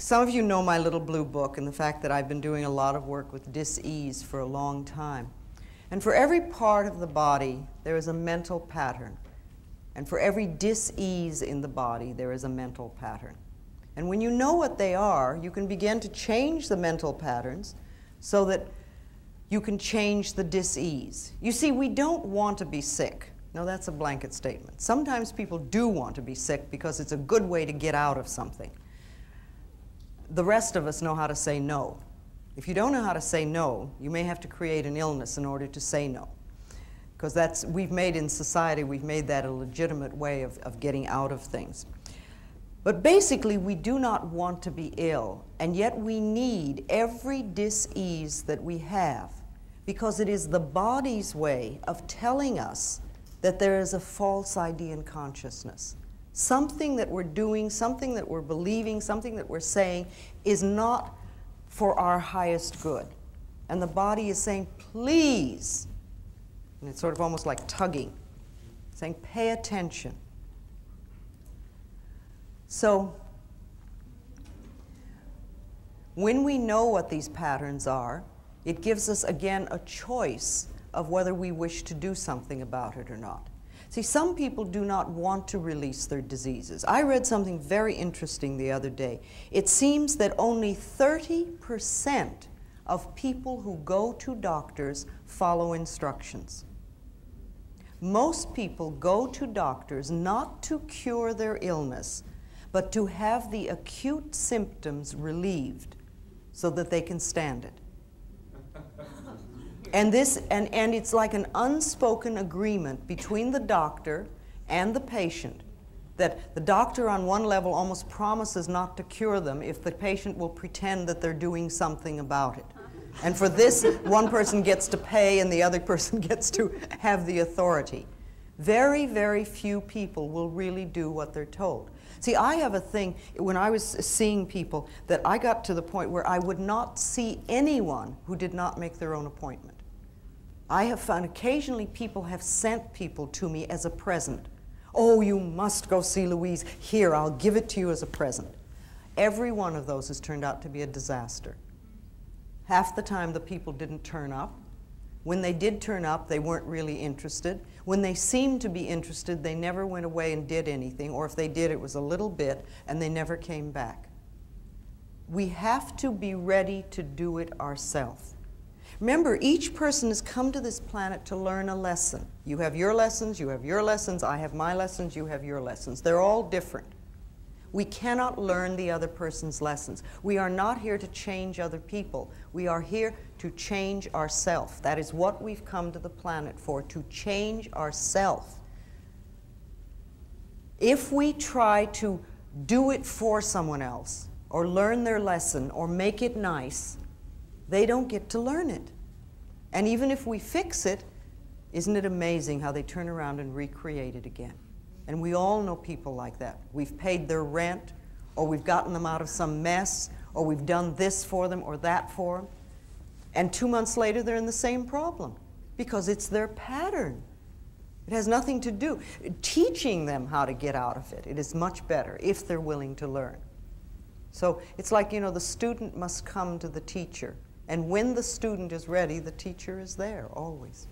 Some of you know my little blue book and the fact that I've been doing a lot of work with dis-ease for a long time. And for every part of the body, there is a mental pattern. And for every dis-ease in the body, there is a mental pattern. And when you know what they are, you can begin to change the mental patterns so that you can change the dis-ease. You see, we don't want to be sick. No, that's a blanket statement. Sometimes people do want to be sick because it's a good way to get out of something. The rest of us know how to say no. If you don't know how to say no, you may have to create an illness in order to say no. Because we've made in society, we've made that a legitimate way of getting out of things. But basically, we do not want to be ill, and yet we need every dis-ease that we have, because it is the body's way of telling us that there is a false idea in consciousness. Something that we're doing, something that we're believing, something that we're saying is not for our highest good. And the body is saying, please, and it's sort of almost like tugging, saying, pay attention. So, when we know what these patterns are, it gives us, again, a choice of whether we wish to do something about it or not. See, some people do not want to release their diseases. I read something very interesting the other day. It seems that only 30% of people who go to doctors follow instructions. Most people go to doctors not to cure their illness, but to have the acute symptoms relieved so that they can stand it. And it's like an unspoken agreement between the doctor and the patient, that the doctor on one level almost promises not to cure them if the patient will pretend that they're doing something about it. And for this, one person gets to pay and the other person gets to have the authority. Very, very few people will really do what they're told. See, I have a thing, when I was seeing people, that I got to the point where I would not see anyone who did not make their own appointment. I have found occasionally people have sent people to me as a present. Oh, you must go see Louise. Here, I'll give it to you as a present. Every one of those has turned out to be a disaster. Half the time the people didn't turn up. When they did turn up, they weren't really interested. When they seemed to be interested, they never went away and did anything, or if they did, it was a little bit, and they never came back. We have to be ready to do it ourselves. Remember, each person has come to this planet to learn a lesson. You have your lessons, you have your lessons, I have my lessons, you have your lessons. They're all different. We cannot learn the other person's lessons. We are not here to change other people. We are here to change ourselves. That is what we've come to the planet for, to change ourselves. If we try to do it for someone else, or learn their lesson, or make it nice, they don't get to learn it. And even if we fix it, isn't it amazing how they turn around and recreate it again? And we all know people like that. We've paid their rent, or we've gotten them out of some mess, or we've done this for them or that for them. And 2 months later, they're in the same problem because it's their pattern. It has nothing to do. Teaching them how to get out of it, it is much better if they're willing to learn. So it's like, you know, the student must come to the teacher. And when the student is ready, the teacher is there, always.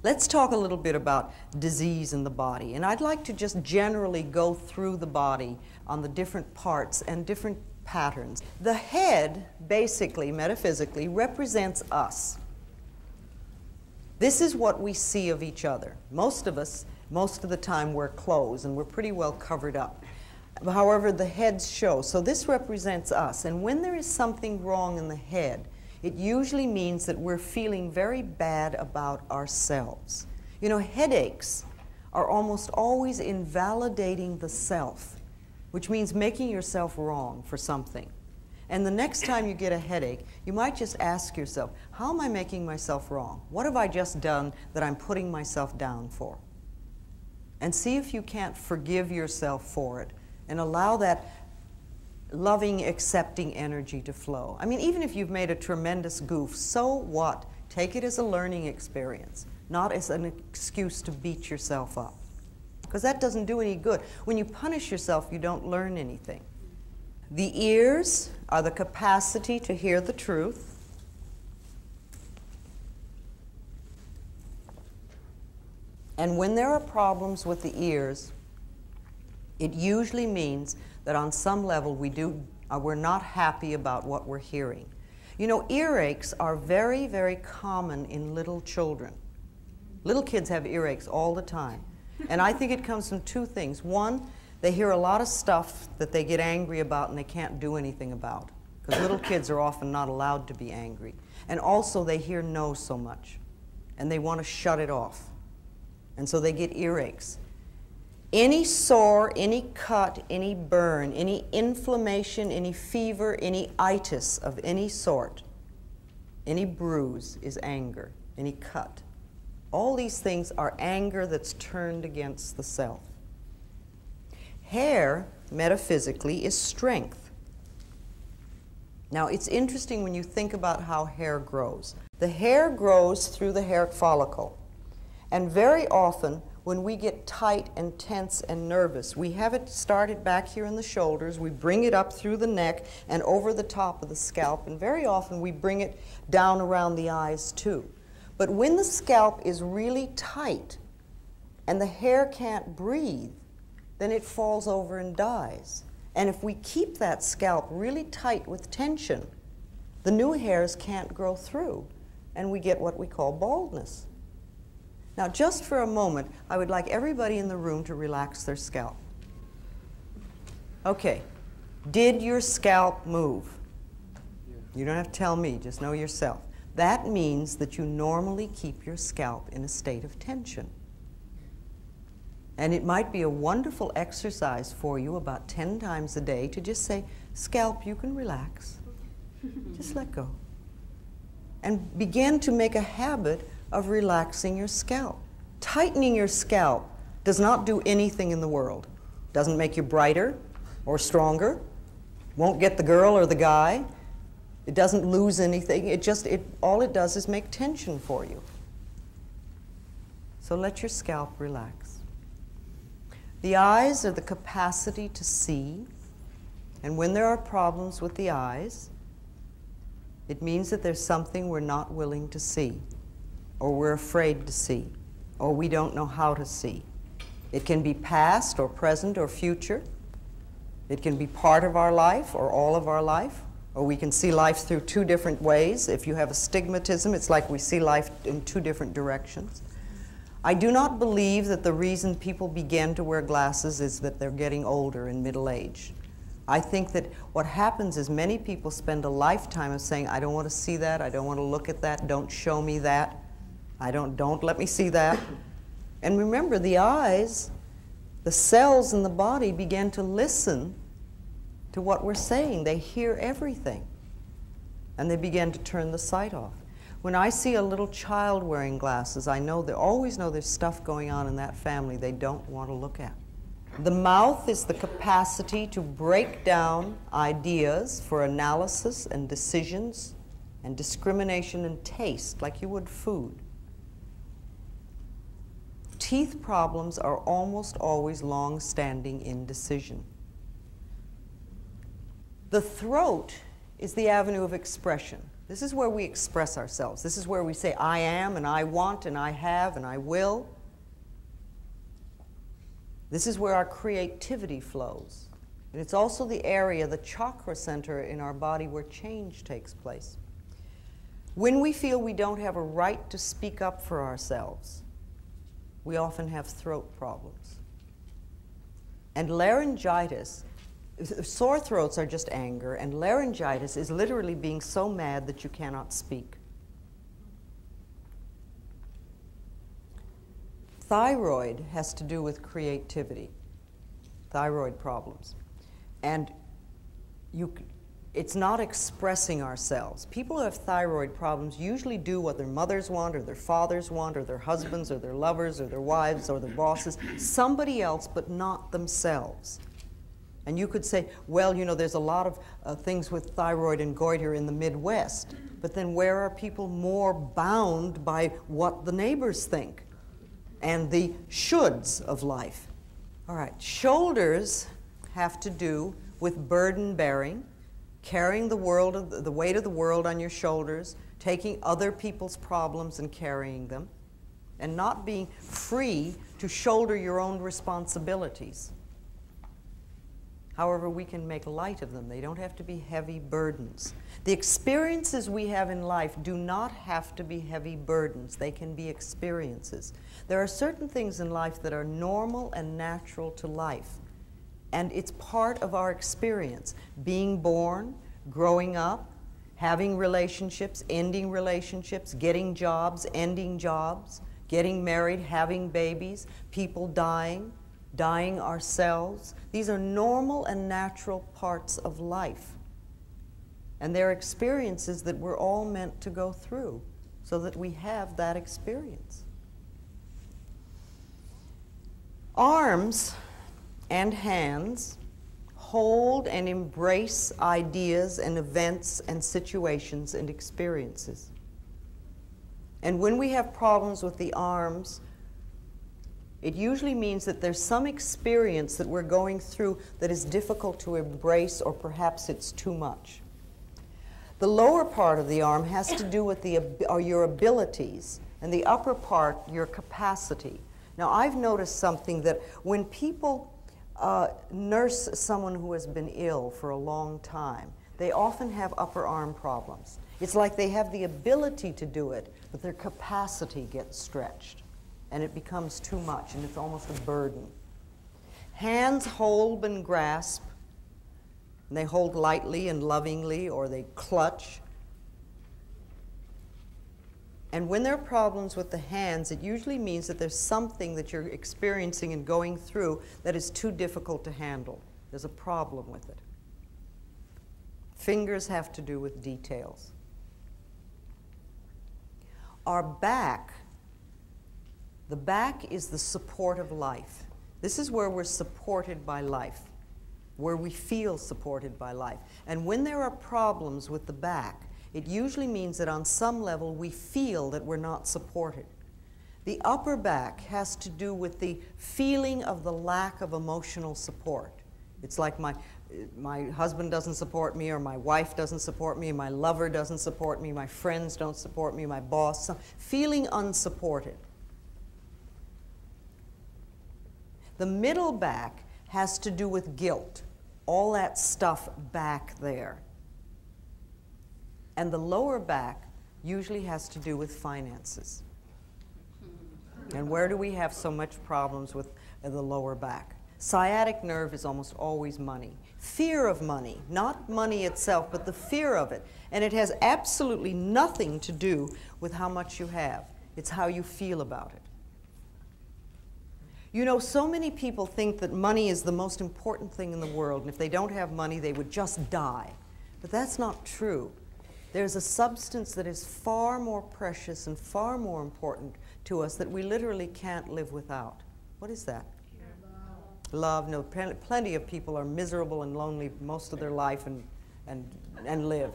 Let's talk a little bit about disease in the body. And I'd like to just generally go through the body on the different parts and different patterns. The head, basically, metaphysically, represents us. This is what we see of each other. Most of us, most of the time, wear clothes, and we're pretty well covered up. However, the heads show. So this represents us. And when there is something wrong in the head, it usually means that we're feeling very bad about ourselves. You know, headaches are almost always invalidating the self, which means making yourself wrong for something. And the next time you get a headache, you might just ask yourself, how am I making myself wrong? What have I just done that I'm putting myself down for? And see if you can't forgive yourself for it and allow that loving, accepting energy to flow. I mean, even if you've made a tremendous goof, so what? Take it as a learning experience, not as an excuse to beat yourself up. Because that doesn't do any good. When you punish yourself, you don't learn anything. The ears are the capacity to hear the truth. And when there are problems with the ears, it usually means that on some level we're not happy about what we're hearing. You know, earaches are very, very common in little children. Little kids have earaches all the time. And I think it comes from two things. One, they hear a lot of stuff that they get angry about and they can't do anything about, because little kids are often not allowed to be angry. And also they hear no so much, and they want to shut it off. And so they get earaches. Any sore, any cut, any burn, any inflammation, any fever, any itis of any sort, any bruise is anger, any cut. All these things are anger that's turned against the self. Hair, metaphysically, is strength. Now, it's interesting when you think about how hair grows. The hair grows through the hair follicle. And very often, when we get tight and tense and nervous, we have it started back here in the shoulders, we bring it up through the neck and over the top of the scalp, and very often we bring it down around the eyes too. But when the scalp is really tight and the hair can't breathe, then it falls over and dies. And if we keep that scalp really tight with tension, the new hairs can't grow through, and we get what we call baldness. Now, just for a moment, I would like everybody in the room to relax their scalp. Okay, did your scalp move? You don't have to tell me, just know yourself. That means that you normally keep your scalp in a state of tension. And it might be a wonderful exercise for you about 10 times a day to just say, scalp, you can relax. Just let go. And begin to make a habit of relaxing your scalp. Tightening your scalp does not do anything in the world. Doesn't make you brighter or stronger. Won't get the girl or the guy. It doesn't lose anything. All it does is make tension for you. So let your scalp relax. The eyes are the capacity to see, and when there are problems with the eyes, it means that there's something we're not willing to see, or we're afraid to see, or we don't know how to see. It can be past or present or future. It can be part of our life or all of our life, or we can see life through two different ways. If you have astigmatism, it's like we see life in two different directions. I do not believe that the reason people begin to wear glasses is that they're getting older in middle age. I think that what happens is many people spend a lifetime of saying, I don't want to see that, I don't want to look at that, don't show me that, don't let me see that. And remember, the eyes, the cells in the body begin to listen to what we're saying. They hear everything. And they begin to turn the sight off. When I see a little child wearing glasses, I always know there's stuff going on in that family they don't want to look at. The mouth is the capacity to break down ideas for analysis and decisions and discrimination and taste, like you would food. Teeth problems are almost always long-standing indecision. The throat is the avenue of expression. This is where we express ourselves. This is where we say, I am, and I want, and I have, and I will. This is where our creativity flows. And it's also the area, the chakra center in our body where change takes place. When we feel we don't have a right to speak up for ourselves, we often have throat problems. And laryngitis, sore throats are just anger, and laryngitis is literally being so mad that you cannot speak. Thyroid has to do with creativity, thyroid problems. And it's not expressing ourselves. People who have thyroid problems usually do what their mothers want, or their fathers want, or their husbands, or their lovers, or their wives, or their bosses, somebody else, but not themselves. And you could say, well, you know, there's a lot of things with thyroid and goiter in the Midwest, but then where are people more bound by what the neighbors think and the shoulds of life? All right, shoulders have to do with burden bearing, carrying the weight of the world on your shoulders, taking other people's problems and carrying them, and not being free to shoulder your own responsibilities. However, we can make light of them. They don't have to be heavy burdens. The experiences we have in life do not have to be heavy burdens. They can be experiences. There are certain things in life that are normal and natural to life, and it's part of our experience. Being born, growing up, having relationships, ending relationships, getting jobs, ending jobs, getting married, having babies, people dying, dying ourselves. These are normal and natural parts of life. And they're experiences that we're all meant to go through so that we have that experience. Arms and hands hold and embrace ideas and events and situations and experiences. And when we have problems with the arms, it usually means that there's some experience that we're going through that is difficult to embrace, or perhaps it's too much. The lower part of the arm has to do with your abilities, and the upper part, your capacity. Now, I've noticed something, that when people nurse someone who has been ill for a long time, they often have upper arm problems. It's like they have the ability to do it, but their capacity gets stretched, and it becomes too much, and it's almost a burden. Hands hold and grasp, and they hold lightly and lovingly, or they clutch. And when there are problems with the hands, it usually means that there's something that you're experiencing and going through that is too difficult to handle. There's a problem with it. Fingers have to do with details. Our back, the back is the support of life. This is where we're supported by life, where we feel supported by life. And when there are problems with the back, it usually means that on some level we feel that we're not supported. The upper back has to do with the feeling of the lack of emotional support. It's like my husband doesn't support me, or my wife doesn't support me, my lover doesn't support me, my friends don't support me, my boss, feeling unsupported. The middle back has to do with guilt, all that stuff back there. And the lower back usually has to do with finances. And where do we have so much problems with the lower back? Sciatic nerve is almost always money. Fear of money, not money itself, but the fear of it. And it has absolutely nothing to do with how much you have. It's how you feel about it. You know, so many people think that money is the most important thing in the world, and if they don't have money, they would just die. But that's not true. There's a substance that is far more precious and far more important to us that we literally can't live without. What is that? Love. No, plenty of people are miserable and lonely most of their life and live.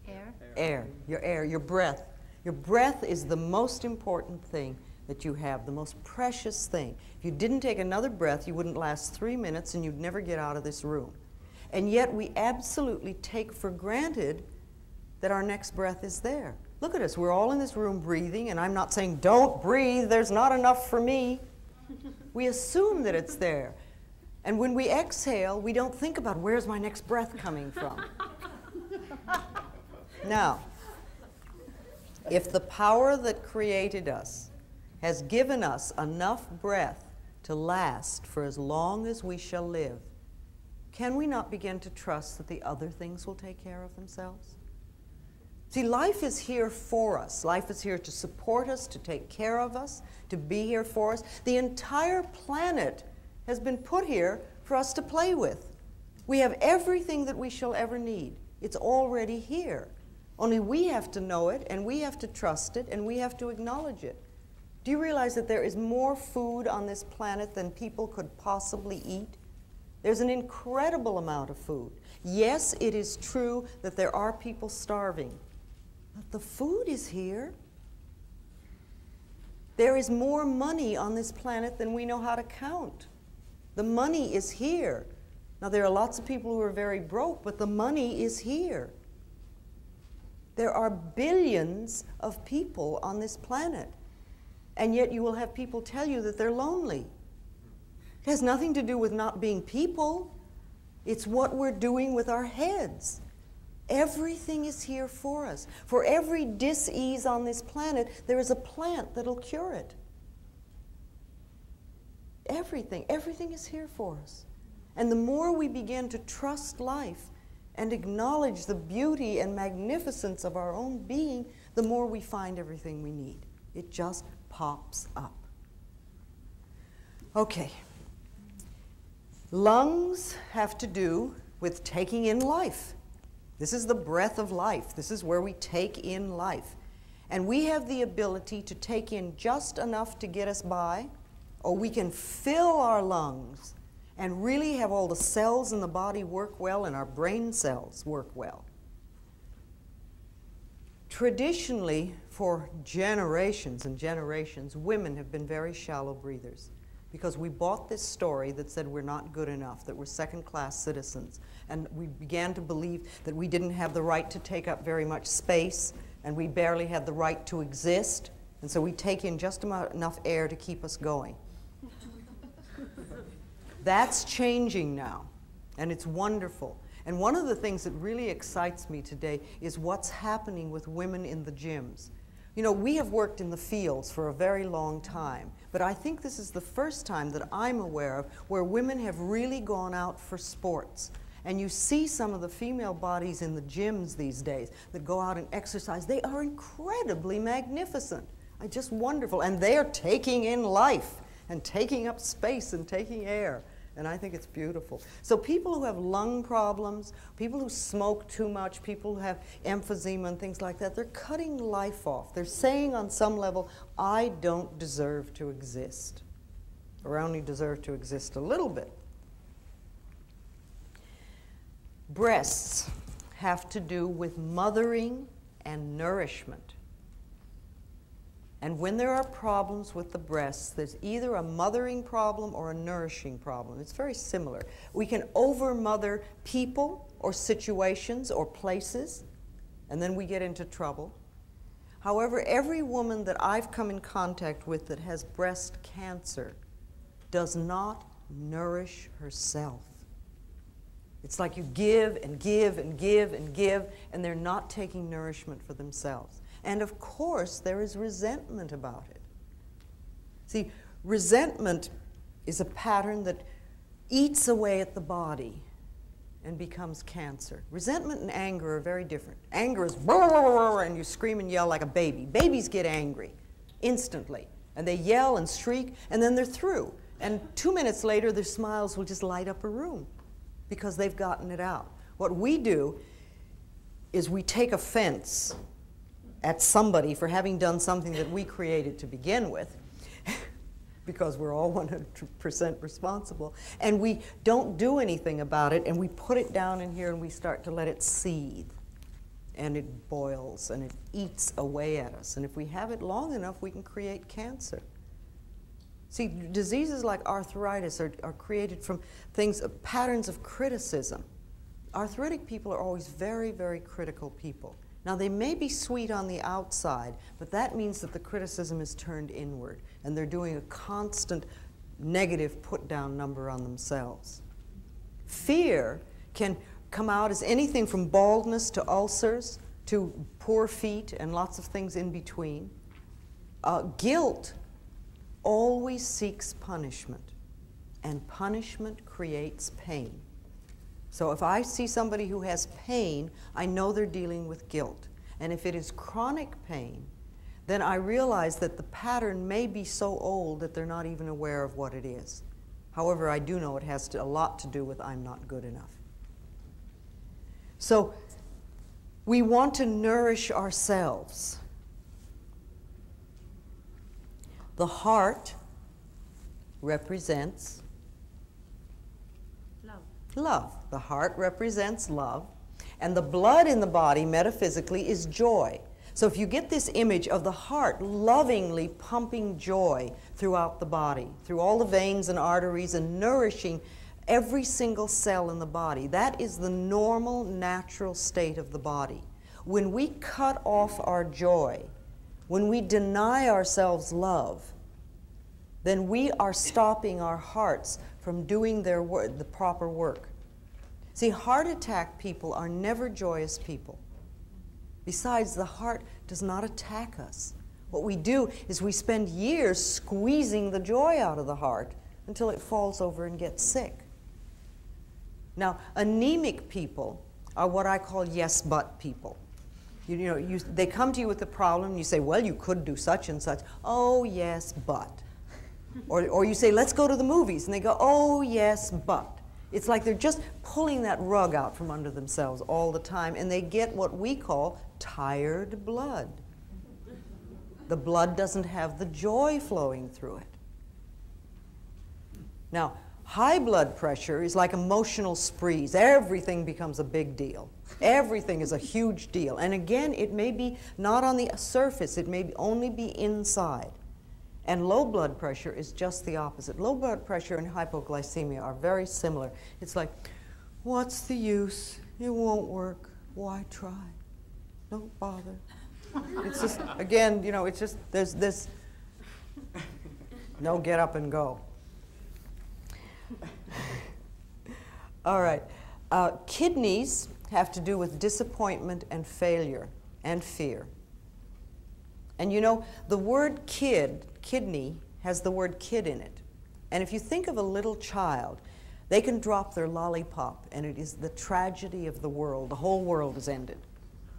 Air. Air. Your air, your breath. Your breath is the most important thing that you have, the most precious thing. If you didn't take another breath, you wouldn't last 3 minutes and you'd never get out of this room. And yet we absolutely take for granted that our next breath is there. Look at us, we're all in this room breathing, and I'm not saying don't breathe, there's not enough for me. We assume that it's there. And when we exhale, we don't think about where's my next breath coming from. Now, if the power that created us has given us enough breath to last for as long as we shall live, can we not begin to trust that the other things will take care of themselves? See, life is here for us. Life is here to support us, to take care of us, to be here for us. The entire planet has been put here for us to play with. We have everything that we shall ever need. It's already here. Only we have to know it, and we have to trust it, and we have to acknowledge it. Do you realize that there is more food on this planet than people could possibly eat? There's an incredible amount of food. Yes, it is true that there are people starving, but the food is here. There is more money on this planet than we know how to count. The money is here. Now, there are lots of people who are very broke, but the money is here. There are billions of people on this planet, and yet you will have people tell you that they're lonely. It has nothing to do with not being people. It's what we're doing with our heads. Everything is here for us. For every dis-ease on this planet, there is a plant that'll cure it. Everything is here for us. And the more we begin to trust life and acknowledge the beauty and magnificence of our own being, the more we find everything we need. It just pops up. Okay. Lungs have to do with taking in life. This is the breath of life. This is where we take in life. And we have the ability to take in just enough to get us by, or we can fill our lungs and really have all the cells in the body work well and our brain cells work well. Traditionally, for generations and generations, women have been very shallow breathers because we bought this story that said we're not good enough, that we're second-class citizens, and we began to believe that we didn't have the right to take up very much space, and we barely had the right to exist, and so we take in just enough air to keep us going. That's changing now, and it's wonderful. And one of the things that really excites me today is what's happening with women in the gyms. You know, we have worked in the fields for a very long time, but I think this is the first time that I'm aware of where women have really gone out for sports. And you see some of the female bodies in the gyms these days that go out and exercise. They are incredibly magnificent. Just wonderful. And they are taking in life and taking up space and taking air. And I think it's beautiful. So people who have lung problems, people who smoke too much, people who have emphysema and things like that, they're cutting life off. They're saying on some level, I don't deserve to exist. Or I only deserve to exist a little bit. Breasts have to do with mothering and nourishment. And when there are problems with the breasts, there's either a mothering problem or a nourishing problem. It's very similar. We can over-mother people or situations or places, and then we get into trouble. However, every woman that I've come in contact with that has breast cancer does not nourish herself. It's like you give and give and give and give, and they're not taking nourishment for themselves. And of course, there is resentment about it. See, resentment is a pattern that eats away at the body and becomes cancer. Resentment and anger are very different. Anger is and you scream and yell like a baby. Babies get angry instantly, and they yell and shriek, and then they're through. And 2 minutes later, their smiles will just light up a room because they've gotten it out. What we do is we take offense at somebody for having done something that we created to begin with, because we're all 100% responsible, and we don't do anything about it, and we put it down in here and we start to let it seethe, and it boils and it eats away at us, and if we have it long enough, we can create cancer. See, diseases like arthritis are created from things, patterns of criticism. Arthritic people are always very, very critical people. Now, they may be sweet on the outside, but that means that the criticism is turned inward, and they're doing a constant negative put-down number on themselves. Fear can come out as anything from baldness to ulcers to poor feet and lots of things in between. Guilt always seeks punishment, and punishment creates pain. So if I see somebody who has pain, I know they're dealing with guilt. And if it is chronic pain, then I realize that the pattern may be so old that they're not even aware of what it is. However, I do know it has a lot to do with I'm not good enough. So we want to nourish ourselves. The heart represents love. The heart represents love, and the blood in the body, metaphysically, is joy. So if you get this image of the heart lovingly pumping joy throughout the body, through all the veins and arteries, and nourishing Every single cell in the body. That is the normal, natural state of the body. When we cut off our joy, when we deny ourselves love, then we are stopping our hearts from doing their the proper work. See, heart attack people are never joyous people. Besides, the heart does not attack us. What we do is we spend years squeezing the joy out of the heart until it falls over and gets sick. Now, anemic people are what I call yes but people. They come to you with a problem, and you say, well, you could do such and such. Oh, yes, but. Or you say, let's go to the movies, and they go, oh, yes, but. It's like they're just pulling that rug out from under themselves all the time, and they get what we call tired blood. The blood doesn't have the joy flowing through it. Now, high blood pressure is like emotional sprees. Everything becomes a big deal. Everything is a huge deal. And again, it may be not on the surface. It may only be inside. And low blood pressure is just the opposite. Low blood pressure and hypoglycemia are very similar. It's like, what's the use? It won't work. Why try? Don't bother. It's just, again, it's just, there's this, no get up and go. All right. Kidneys have to do with disappointment and failure and fear. And the word kidney has the word kid in it. And if you think of a little child, they can drop their lollipop and it is the tragedy of the world. The whole world is ended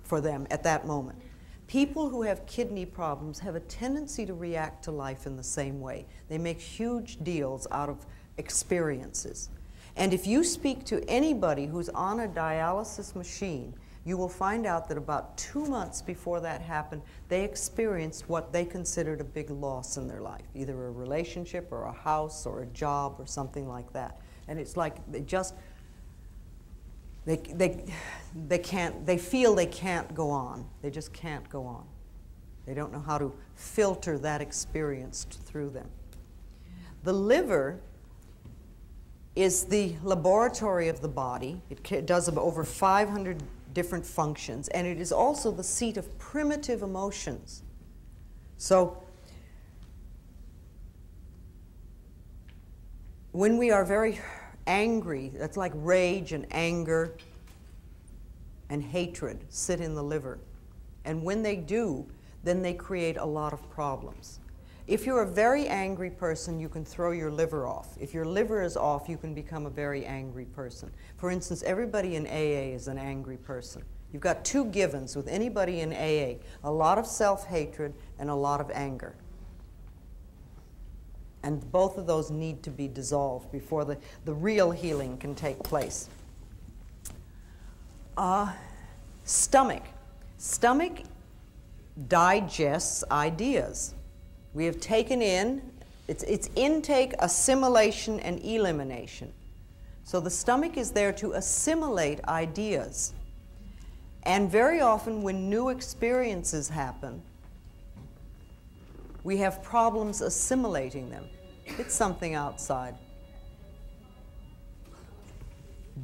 for them at that moment. People who have kidney problems have a tendency to react to life in the same way. They make huge deals out of experiences. And if you speak to anybody who's on a dialysis machine, you will find out that about 2 months before that happened, they experienced what they considered a big loss in their life, either a relationship or a house or a job or something like that. And it's like they feel they can't go on. They just can't go on. They don't know how to filter that experience through them. The liver is the laboratory of the body. It does over 500 different functions, and it is also the seat of primitive emotions. So when we are very angry, that's like rage and anger and hatred sit in the liver. And when they do, then they create a lot of problems. If you're a very angry person, you can throw your liver off. If your liver is off, you can become a very angry person. For instance, everybody in AA is an angry person. You've got two givens with anybody in AA, a lot of self-hatred and a lot of anger. And both of those need to be dissolved before the real healing can take place. Stomach. Stomach digests ideas. We have taken in, it's intake, assimilation, and elimination. So the stomach is there to assimilate ideas. And very often when new experiences happen, we have problems assimilating them. It's something outside.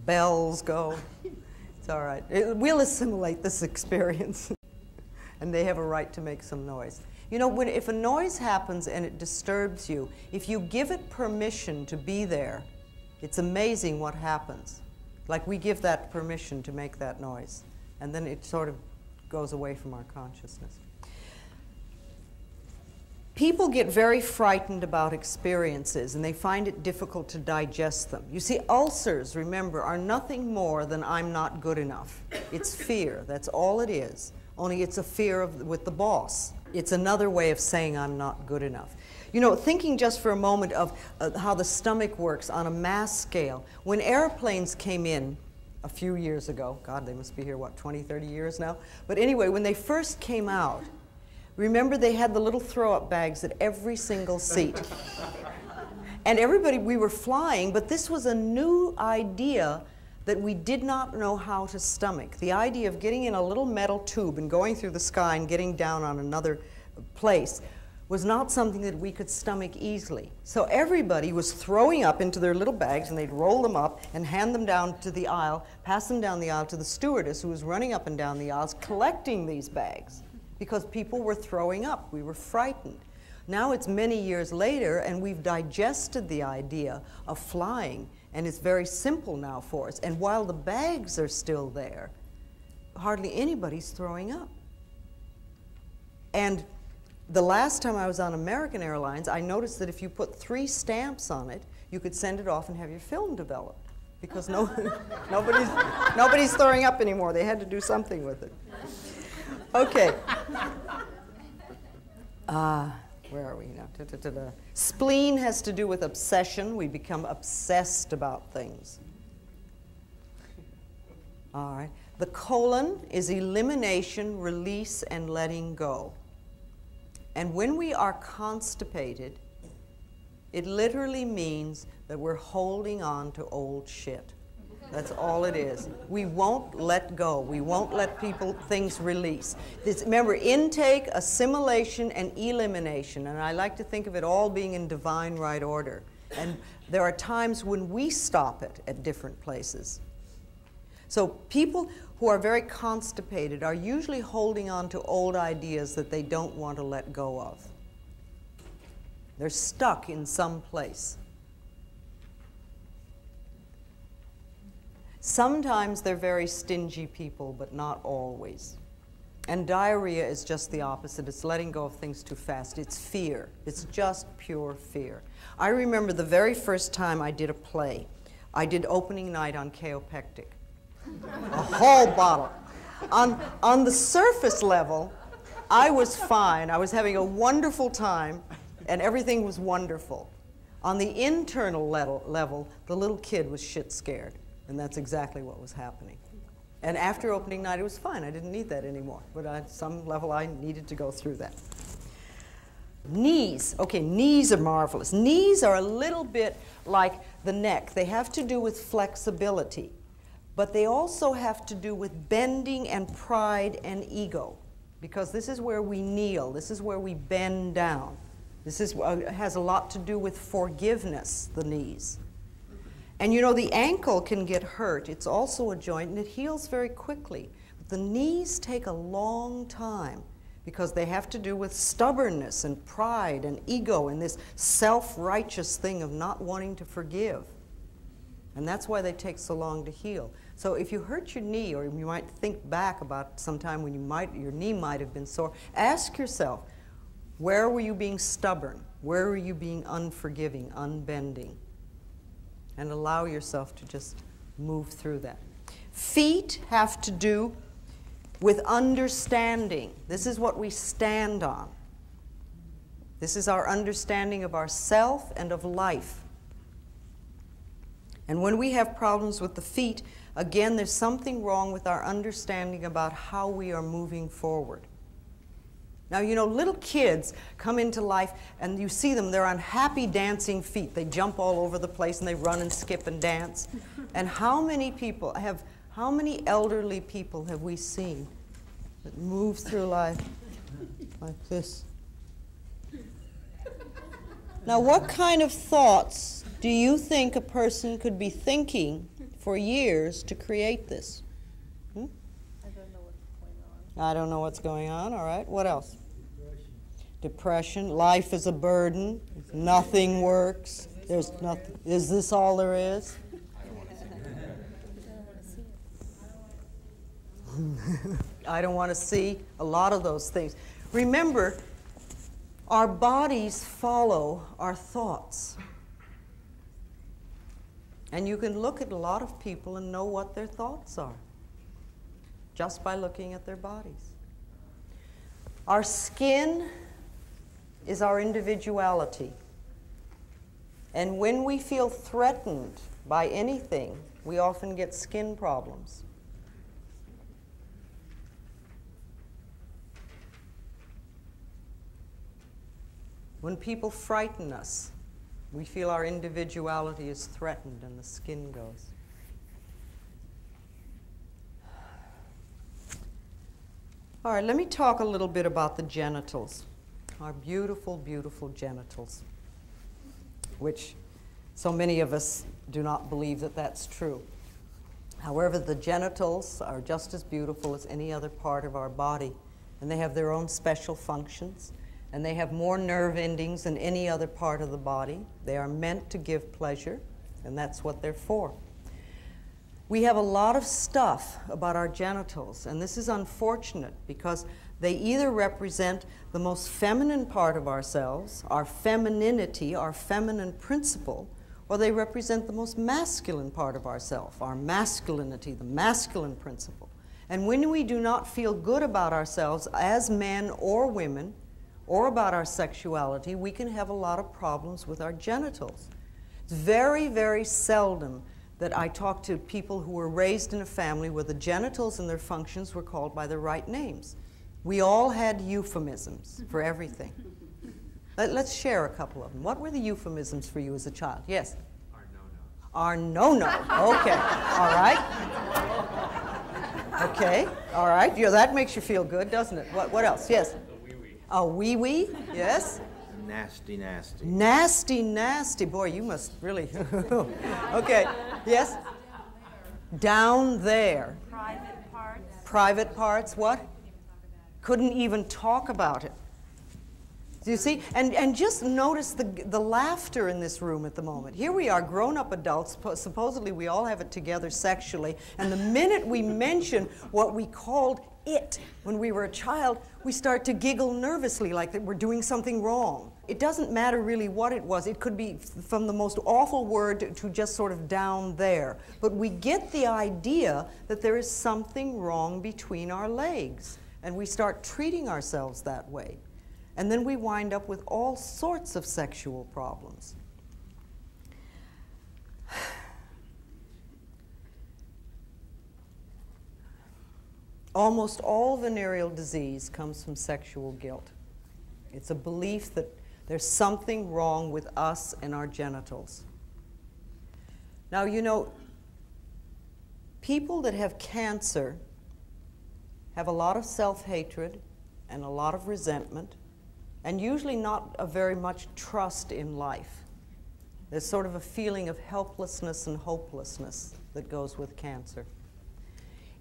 Bells go. It's all right. We'll assimilate this experience. And they have a right to make some noise. If a noise happens and it disturbs you, if you give it permission to be there, it's amazing what happens. Like we give that permission to make that noise, and then it sort of goes away from our consciousness. People get very frightened about experiences, and they find it difficult to digest them. You see, ulcers, remember, are nothing more than I'm not good enough. It's fear. That's all it is. Only it's a fear with the boss. It's another way of saying I'm not good enough. Thinking just for a moment of how the stomach works on a mass scale. When airplanes came in a few years ago, God, they must be here, 20, 30 years now? But anyway, when they first came out, remember they had the little throw-up bags at every single seat. And everybody, we were flying, but this was a new idea that we did not know how to stomach. The idea of getting in a little metal tube and going through the sky and getting down on another place was not something that we could stomach easily. So everybody was throwing up into their little bags, and they'd roll them up and hand them down to the aisle, pass them down the aisle to the stewardess who was running up and down the aisles collecting these bags because people were throwing up. We were frightened. Now it's many years later, and we've digested the idea of flying, and it's very simple now for us. And while the bags are still there, hardly anybody's throwing up. And the last time I was on American Airlines, I noticed that if you put 3 stamps on it, you could send it off and have your film developed, because nobody's throwing up anymore. They had to do something with it. Okay. Where are we now? Spleen has to do with obsession. We become obsessed about things. All right. The colon is elimination, release, and letting go. And when we are constipated, it literally means that we're holding on to old shit. That's all it is. We won't let go. We won't let things release. Remember, intake, assimilation, and elimination. And I like to think of it all being in divine right order. And there are times when we stop it at different places. So people who are very constipated are usually holding on to old ideas that they don't want to let go of. They're stuck in some place. Sometimes they're very stingy people, but not always. And diarrhea is just the opposite. It's letting go of things too fast. It's fear. It's just pure fear. I remember the very first time I did a play. I did opening night on Kaopectic. A whole bottle. On the surface level, I was fine. I was having a wonderful time, and everything was wonderful. On the internal level, the little kid was shit scared, and that's exactly what was happening. And after opening night, it was fine. I didn't need that anymore. But at some level, I needed to go through that. Knees. Okay, knees are marvelous. Knees are a little bit like the neck. They have to do with flexibility. But they also have to do with bending and pride and ego, because this is where we kneel. This is where we bend down. This has a lot to do with forgiveness, the knees. And you know, the ankle can get hurt. It's also a joint, and it heals very quickly. But the knees take a long time, because they have to do with stubbornness and pride and ego and this self-righteous thing of not wanting to forgive. And that's why they take so long to heal. So if you hurt your knee, or you might think back about some time when your knee might have been sore, ask yourself, where were you being stubborn? Where were you being unforgiving, unbending? And allow yourself to just move through that. Feet have to do with understanding. This is what we stand on. This is our understanding of ourself and of life. And when we have problems with the feet, again, there's something wrong with our understanding about how we are moving forward. Now, you know, little kids come into life, and you see them, they're on happy dancing feet. They jump all over the place, and they run and skip and dance. And how many elderly people have we seen that move through life like this? Now, what kind of thoughts do you think a person could be thinking for years to create this? I don't know what's going on. I don't know what's going on. All right. What else? Depression. Life is a burden. Nothing works. There's nothing. Is this all there is? I don't want to see a lot of those things. Remember, our bodies follow our thoughts. And you can look at a lot of people and know what their thoughts are just by looking at their bodies. Our skin is our individuality. And when we feel threatened by anything, we often get skin problems. When people frighten us, we feel our individuality is threatened and the skin goes. All right, let me talk a little bit about the genitals. our beautiful, beautiful genitals, which so many of us do not believe that that's true. However, the genitals are just as beautiful as any other part of our body, and they have their own special functions, and they have more nerve endings than any other part of the body. They are meant to give pleasure, and that's what they're for. We have a lot of stuff about our genitals, and this is unfortunate because they either represent the most feminine part of ourselves, our femininity, our feminine principle, or they represent the most masculine part of ourselves, our masculinity, the masculine principle. And when we do not feel good about ourselves as men or women, or about our sexuality, we can have a lot of problems with our genitals. It's very, very seldom that I talk to people who were raised in a family where the genitals and their functions were called by the right names. We all had euphemisms for everything. Let's share a couple of them. What were the euphemisms for you as a child? Yes? Our no-no. Okay. All right. Okay. All right. Yeah, that makes you feel good, doesn't it? What else? Yes? A wee-wee. Yes? Nasty, nasty. Nasty, nasty. Boy, you must really... Okay. Yes? Down there. Private parts. Private parts. What? Couldn't even talk about it. Do you see? And just notice the laughter in this room at the moment. Here we are, grown-up adults. Supposedly we all have it together sexually. And the minute we mention what we called it when we were a child, we start to giggle nervously like that we're doing something wrong. It doesn't matter really what it was. It could be from the most awful word to just sort of down there. But we get the idea that there is something wrong between our legs. And we start treating ourselves that way. And then we wind up with all sorts of sexual problems. Almost all venereal disease comes from sexual guilt. It's a belief that there's something wrong with us and our genitals. Now, you know, people that have cancer have a lot of self-hatred and a lot of resentment, and usually not a very much trust in life. There's sort of a feeling of helplessness and hopelessness that goes with cancer.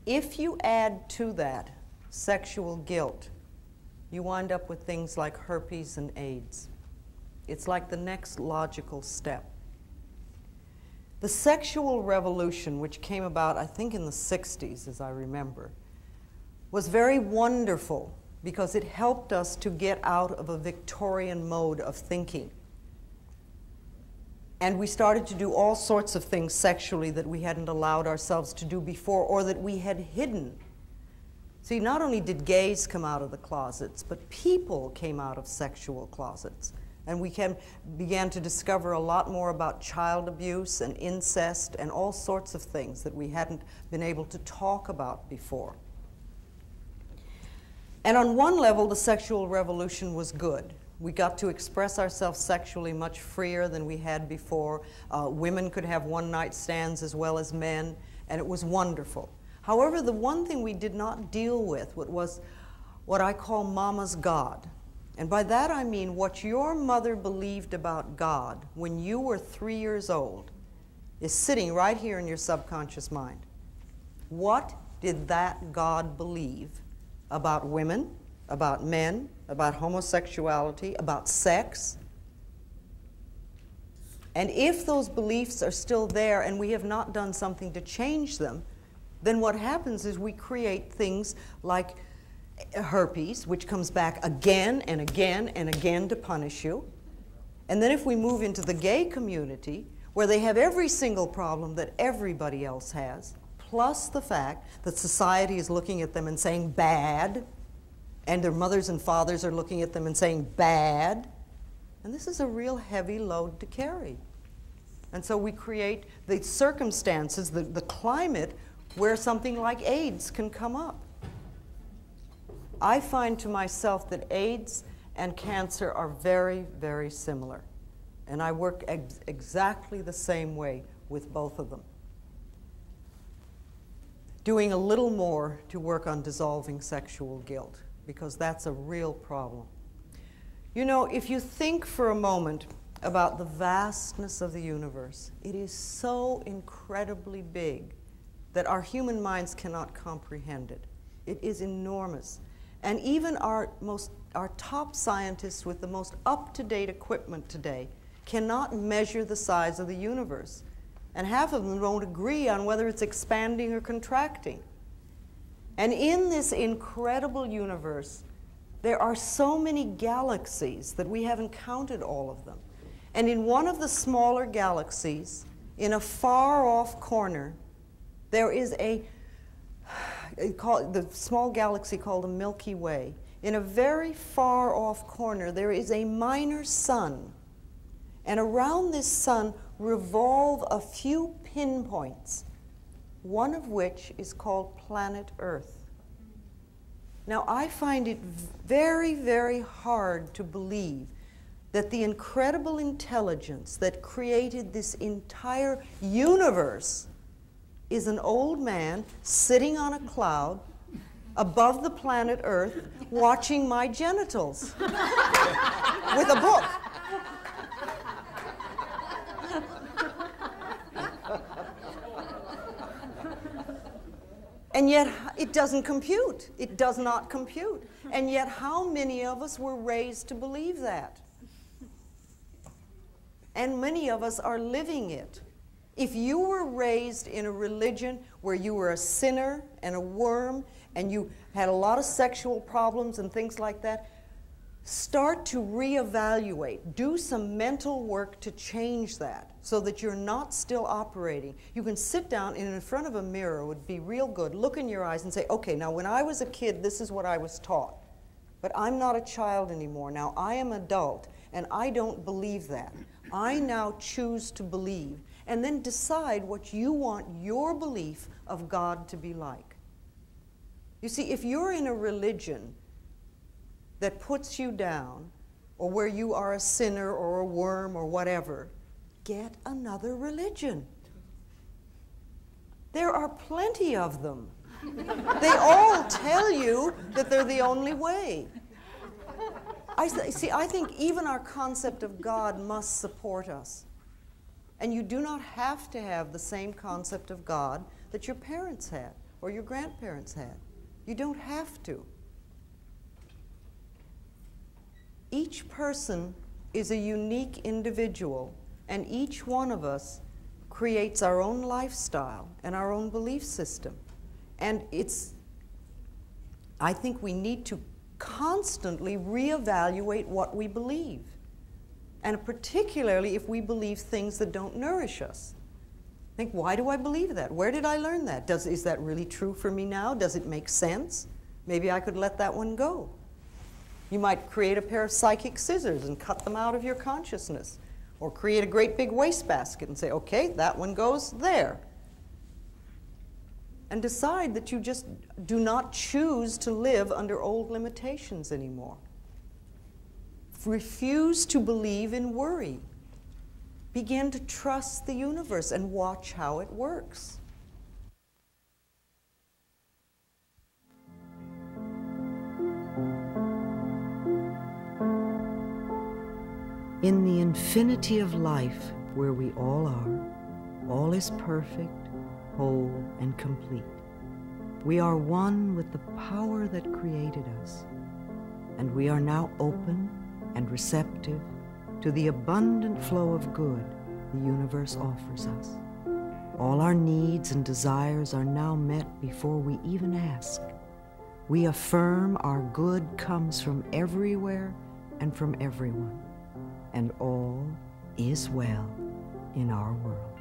If you add to that sexual guilt, you wind up with things like herpes and AIDS. It's like the next logical step. The sexual revolution, which came about, I think, in the 60s, as I remember, was very wonderful because it helped us to get out of a Victorian mode of thinking. And we started to do all sorts of things sexually that we hadn't allowed ourselves to do before or that we had hidden. See, not only did gays come out of the closets, but people came out of sexual closets. And we began to discover a lot more about child abuse and incest and all sorts of things that we hadn't been able to talk about before. And on one level, the sexual revolution was good. We got to express ourselves sexually much freer than we had before. Women could have one-night stands as well as men, and it was wonderful. However, the one thing we did not deal with was what I call Mama's God. And by that I mean what your mother believed about God when you were 3 years old is sitting right here in your subconscious mind. What did that God believe about women, about men, about homosexuality, about sex? And if those beliefs are still there and we have not done something to change them, then what happens is we create things like herpes, which comes back again and again and again to punish you. And then if we move into the gay community, where they have every single problem that everybody else has, plus the fact that society is looking at them and saying bad, and their mothers and fathers are looking at them and saying bad, and this is a real heavy load to carry. And so we create the circumstances, the climate, where something like AIDS can come up. I find to myself that AIDS and cancer are very, very similar. And I work exactly the same way with both of them. Doing a little more to work on dissolving sexual guilt, because that's a real problem. You know, if you think for a moment about the vastness of the universe, it is so incredibly big that our human minds cannot comprehend it. It is enormous. And even our top scientists with the most up-to-date equipment today cannot measure the size of the universe. And half of them won't agree on whether it's expanding or contracting. And in this incredible universe, there are so many galaxies that we haven't counted all of them. And in one of the smaller galaxies, in a far-off corner, there is the small galaxy called the Milky Way. In a very far-off corner, there is a minor sun. And around this sun revolve a few pinpoints, one of which is called planet Earth. Now, I find it very, very hard to believe that the incredible intelligence that created this entire universe is an old man sitting on a cloud above the planet Earth watching my genitals with a book. And yet it doesn't compute. It does not compute. And yet how many of us were raised to believe that? And many of us are living it. If you were raised in a religion where you were a sinner and a worm and you had a lot of sexual problems and things like that, start to reevaluate. Do some mental work to change that so that you're not still operating. You can sit down and in front of a mirror, it would be real good, look in your eyes and say, okay, now when I was a kid, this is what I was taught. But I'm not a child anymore. Now I am adult and I don't believe that. I now choose to believe. And then decide what you want your belief of God to be like. You see, if you're in a religion that puts you down, or where you are a sinner or a worm or whatever, get another religion. There are plenty of them. They all tell you that they're the only way. I think even our concept of God must support us. And you do not have to have the same concept of God that your parents had or your grandparents had. You don't have to. Each person is a unique individual, and each one of us creates our own lifestyle and our own belief system. And I think we need to constantly reevaluate what we believe. And particularly if we believe things that don't nourish us. Think, why do I believe that? Where did I learn that? Is that really true for me now? Does it make sense? Maybe I could let that one go. You might create a pair of psychic scissors and cut them out of your consciousness. Or create a great big wastebasket and say, okay, that one goes there. And decide that you just do not choose to live under old limitations anymore. Refuse to believe in worry. Begin to trust the universe and watch how it works. In the infinity of life where we all are, all is perfect, whole, and complete. We are one with the power that created us, and we are now open and receptive to the abundant flow of good the universe offers us. All our needs and desires are now met before we even ask. We affirm our good comes from everywhere and from everyone, and all is well in our world.